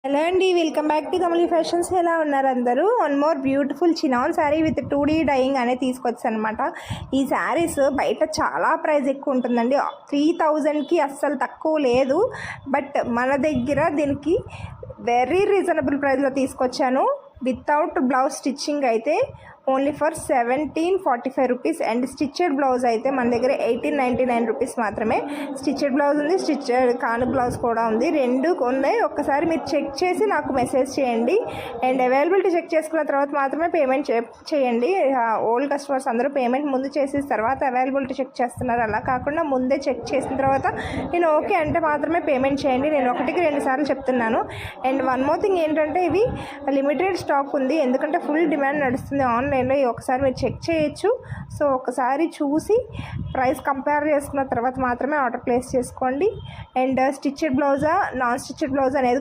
Hello అండి, welcome back to Kamali Fashions. ఎలా ఉన్నారు అందరూ? One more beautiful chinon sari with 2D dyeing అనేది తీసుకొచ్చాను అనమాట. ఈ శారీస్ బయట చాలా ప్రైస్ ఎక్కువ ఉంటుందండి, 3000కి అస్సలు తక్కువ లేదు. బట్ మన దగ్గర దీనికి వెరీ రీజనబుల్ ప్రైస్లో తీసుకొచ్చాను. వితౌట్ బ్లౌజ్ స్టిచ్చింగ్ అయితే only for 1745 rupees. And stitched blouse అయితే మన దగ్గర 1899 రూపీస్ మాత్రమే. స్టిచ్చెడ్ బ్లౌజ్ ఉంది, స్టిచ్చెడ్ కాని బ్లౌజ్ కూడా ఉంది, రెండు ఉన్నాయి. ఒక్కసారి మీరు చెక్ చేసి నాకు మెసేజ్ చేయండి. అండ్ అవైలబిలిటీ చెక్ చేసుకున్న తర్వాత మాత్రమే పేమెంట్ చేయండి. ఓల్డ్ కస్టమర్స్ అందరూ పేమెంట్ ముందు చేసి తర్వాత అవైలబిలిటీ చెక్ చేస్తున్నారు. అలా కాకుండా ముందే చెక్ చేసిన తర్వాత నేను ఓకే అంటే మాత్రమే పేమెంట్ చేయండి. నేను 1-2 సార్లు చెప్తున్నాను. అండ్ వన్ మోర్ థింగ్ ఏంటంటే, ఇవి లిమిటెడ్ స్టాక్ ఉంది, ఎందుకంటే ఫుల్ డిమాండ్ నడుస్తుంది ఆన్లైన్లో. ఒకసారి మీరు చెక్ చేయొచ్చు. సో ఒకసారి చూసి ప్రైస్ కంపేర్ చేసుకున్న తర్వాత మాత్రమే ఆర్డర్ ప్లేస్ చేసుకోండి. అండ్ స్టిచ్చెడ్ బ్లౌజా నాన్ స్టిచ్చెడ్ బ్లౌజ్ అనేది